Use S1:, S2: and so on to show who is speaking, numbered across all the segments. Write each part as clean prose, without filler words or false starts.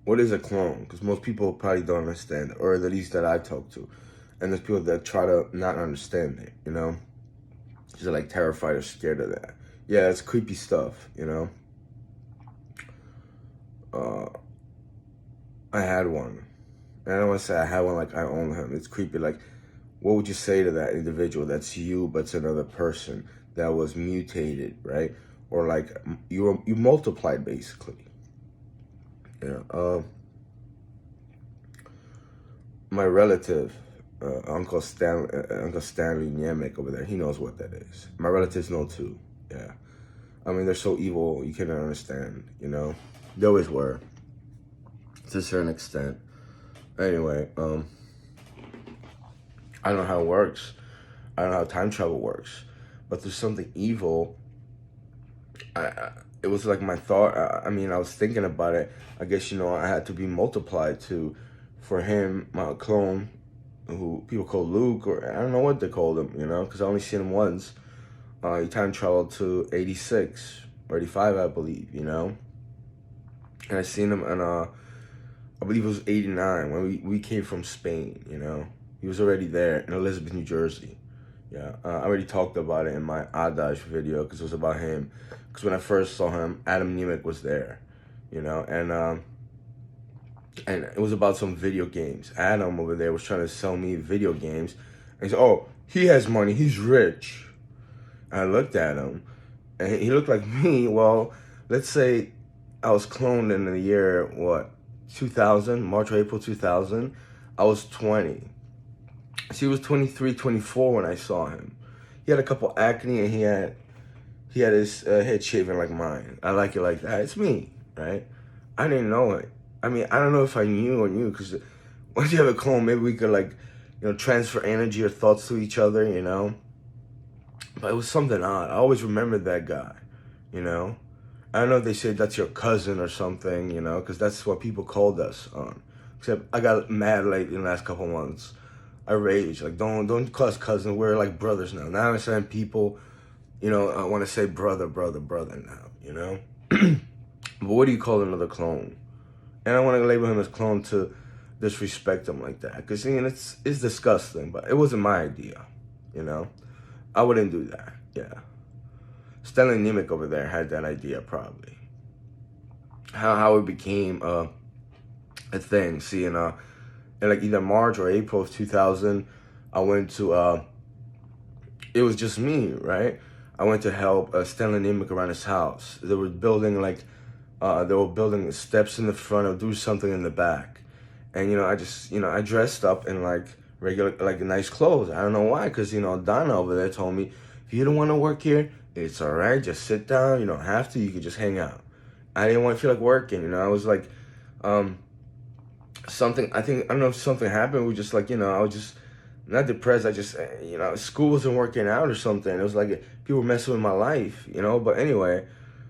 S1: what is a clone? Because most people probably don't understand, or at least that I talk to. And there's people that try to not understand it, you know? Because they're like terrified or scared of that. Yeah, it's creepy stuff, you know? Uh, I had one. And I don't want to say I had one like I own him. It's creepy. Like, what would you say to that individual that's you, but it's another person that was mutated, right? Or like you multiplied basically. Yeah. My relative, Uncle Stanley Niemek over there, he knows what that is. My relatives know too. Yeah. I mean, they're so evil you can't understand. You know, they always were to a certain extent. Anyway, I don't know how it works. I don't know how time travel works, but there's something evil. It was like my thought. I mean, I was thinking about it. I guess I had to be multiplied to, for him, my clone, who people call Luke, or I don't know what they called him. Because I only seen him once. He time traveled to 86 or 85, I believe. And I seen him in I believe it was 89 when we came from Spain. He was already there in Elizabeth, New Jersey. Yeah, I already talked about it in my Adash video because it was about him. Because when I first saw him, Adam Nemec was there, and it was about some video games. Adam over there was trying to sell me video games, and he said, "Oh, he has money. He's rich." And I looked at him, and he looked like me. Well, let's say I was cloned in the year 2000, March or April 2000. I was 20. He was 23, 24 when I saw him. He had a couple acne and he had his head shaven like mine. I like it like that. It's me, right? I didn't know it. I mean, I don't know if I knew or knew because once you have a clone, maybe we could transfer energy or thoughts to each other, But it was something odd. I always remembered that guy, I don't know if they said that's your cousin or something, because that's what people called us on. Except I got mad late in the last couple months. I rage. Like, don't call us cousins. We're like brothers now. Now I understand people, I want to say brother now, But what do you call another clone? And I want to label him as clone to disrespect him like that. Because, it's disgusting, but it wasn't my idea, I wouldn't do that, yeah. Stanley Nemec over there had that idea, probably. How it became a thing. See, in like either March or April of 2000, I went to, it was just me, right? I went to help Stanley Nemec around his house. They were building steps in the front or do something in the back. And, I just, I dressed up in like regular, like nice clothes. I don't know why, because, Donna over there told me, if you don't want to work here, it's all right. Just sit down. You don't have to. You could just hang out. I didn't want to feel like working, I was like, something, I don't know if something happened. We just like, I was just not depressed. I just, school wasn't working out or something. It was like people were messing with my life, But anyway,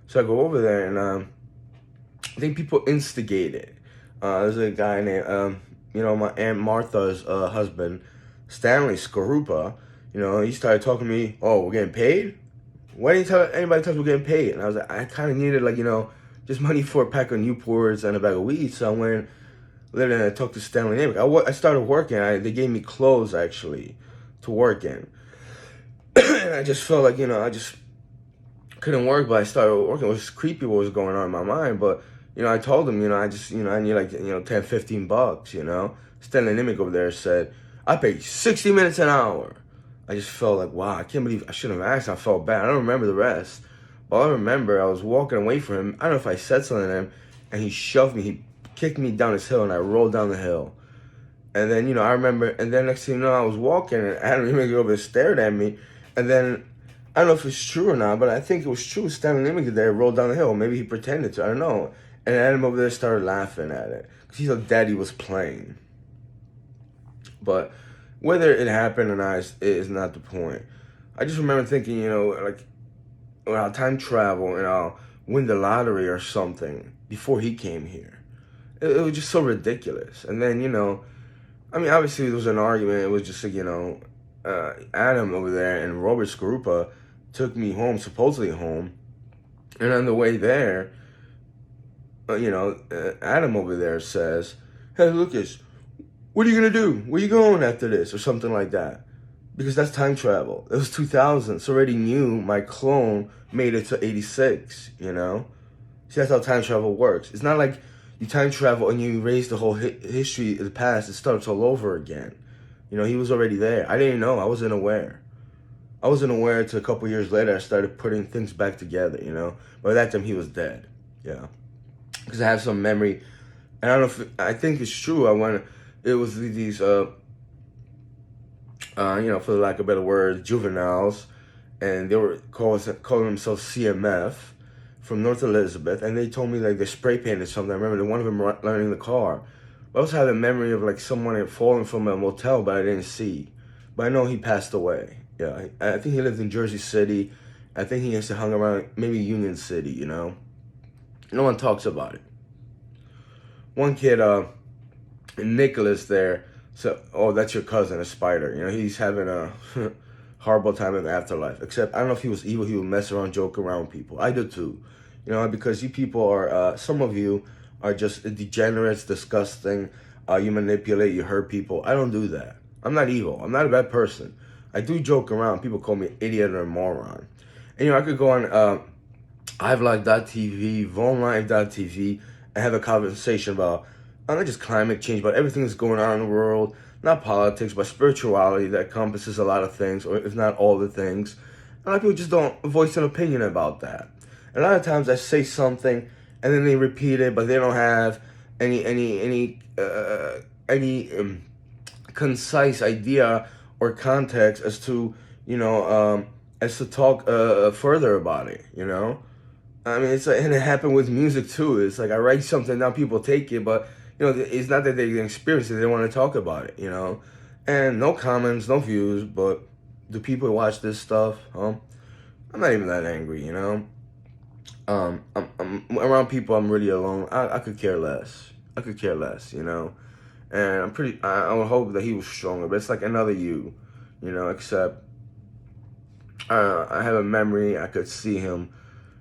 S1: so I go over there and I think people instigated. There's a guy named, my Aunt Martha's husband, Stanley Skarupa. He started talking to me. Oh, we're getting paid? Why didn't you tell anybody tell us we're getting paid? And I was like, I kind of needed just money for a pack of Newports and a bag of weed. So I went literally, I talked to Stanley Nemec. I started working. They gave me clothes, actually, to work in. And I just felt like, I just couldn't work, but I started working. It was creepy what was going on in my mind. But, I told him, I just, I need like, 10, 15 bucks, Stanley Nemec over there said, I pay 60 minutes an hour. I just felt like, wow, I can't believe I shouldn't have asked. I felt bad. I don't remember the rest. But I remember I was walking away from him. I don't know if I said something to him, and he shoved me. He kicked me down this hill, and I rolled down the hill. And then, I remember, and then next thing you know, I was walking, and Adam Nemec over there stared at me. And then, I don't know if it's true or not, but I think it was true. Stanley Nemec there rolled down the hill. Maybe he pretended to. I don't know. And Adam over there started laughing at it. Because he thought Daddy was playing. But whether it happened or not is not the point. I just remember thinking, like, when I'll time travel and I'll win the lottery or something before he came here. It was just so ridiculous. And then, I mean, obviously there was an argument. It was just like, Adam over there and Robert Skarupa took me home, supposedly home. And on the way there, Adam over there says, "Hey, Lucas, what are you gonna do? Where you going after this?" or something like that. Because that's time travel. It was 2000, so already knew my clone made it to 86. See, that's how time travel works. It's not like you time travel and you erase the whole history of the past. It starts all over again. He was already there. I didn't know. I wasn't aware. I wasn't aware until a couple years later. I started putting things back together. But by that time he was dead. Yeah, because I have some memory, and I don't know if I think it's true. It was these for the lack of a better word, juveniles, and they were calling themselves CMF from North Elizabeth, and they told me like they spray painted something. I remember one of them learning the car. But I also had a memory of like someone had fallen from a motel, but I didn't see. But I know he passed away. Yeah, I think he lived in Jersey City. I think he used to hung around maybe Union City. No one talks about it. One kid, Nicholas there. So, oh, that's your cousin, a spider. He's having a horrible time in the afterlife. Except, I don't know if he was evil. He would mess around, joke around with people. I do too. Because you people are, some of you are just degenerates, disgusting. You manipulate, you hurt people. I don't do that. I'm not evil. I'm not a bad person. I do joke around. People call me an idiot or a moron. And, I could go on IveLive.tv, VonLive.tv, and have a conversation about not just climate change, but everything that's going on in the world, not politics, but spirituality that encompasses a lot of things, or if not all the things. A lot of people just don't voice an opinion about that. And a lot of times I say something, and then they repeat it, but they don't have any concise idea or context as to talk further about it. I mean, it's like, and it happened with music too. It's like I write something down, people take it, but it's not that they didn't experience it; they want to talk about it. And no comments, no views. But do people watch this stuff? I'm not even that angry. I'm around people. I'm really alone. I could care less. I could care less. And I would hope that he was stronger. But it's like another you. Except I have a memory. I could see him.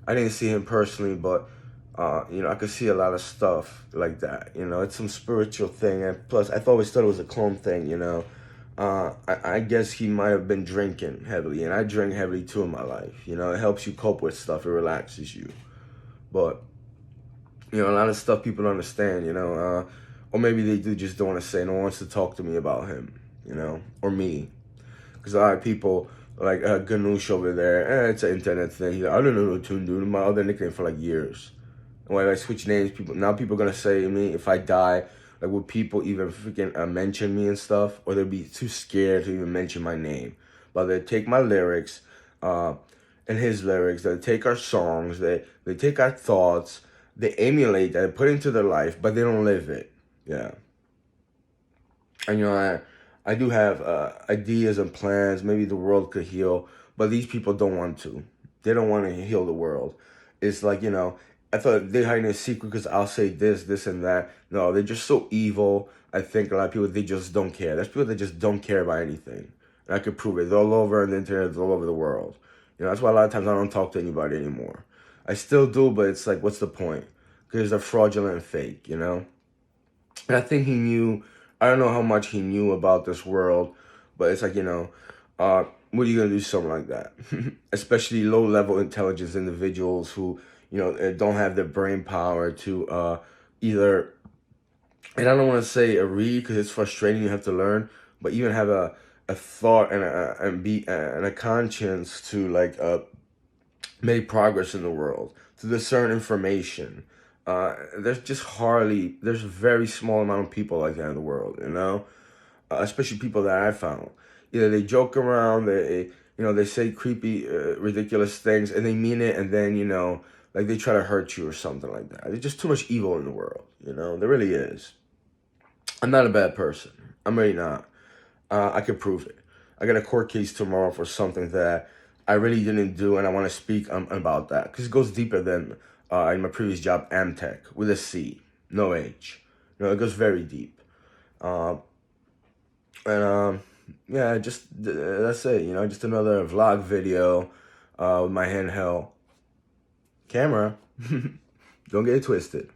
S1: I didn't see him personally, but I could see a lot of stuff like that. It's some spiritual thing, and plus, I've always thought it was a clone thing. I guess he might have been drinking heavily, and I drink heavily too in my life. It helps you cope with stuff. It relaxes you, but a lot of stuff people don't understand. Or maybe they don't want to say. No one wants to talk to me about him. Or me, because a lot of people. Like Ganoush over there, it's an internet thing. I don't know what to do. My other nickname for like years. And when I switch names, people are gonna say to me if I die, like would people even freaking mention me and stuff, or they'd be too scared to even mention my name. But they take my lyrics, and his lyrics. They take our songs. They take our thoughts. They emulate that, put it into their life, but they don't live it. Yeah. And I do have ideas and plans. Maybe the world could heal, but these people don't want to. They don't want to heal the world. It's like, I thought they're hiding a secret because I'll say this, and that. No, they're just so evil. I think a lot of people, they just don't care. There's people that just don't care about anything. And I could prove it. They're all over on the internet. It's all over the world. That's why a lot of times I don't talk to anybody anymore. I still do, but it's like, what's the point? Because they're fraudulent and fake, And I think he knew. I don't know how much he knew about this world, but it's like, what are you going to do something like that? Especially low-level intelligence individuals who, don't have the brain power to either, and I don't want to say read because it's frustrating, you have to learn, but even have a thought and a conscience to like make progress in the world, to discern information. There's a very small amount of people like that in the world, especially people that I found. Either they joke around, they say creepy, ridiculous things, and they mean it, and then, like they try to hurt you or something like that. There's just too much evil in the world, there really is. I'm not a bad person. I'm really not. I can prove it. I got a court case tomorrow for something that I really didn't do, and I want to speak about that, because it goes deeper than in my previous job, Amtech, with a C, no H. It goes very deep. Yeah, just that's it. Just another vlog video with my handheld camera. Don't get it twisted.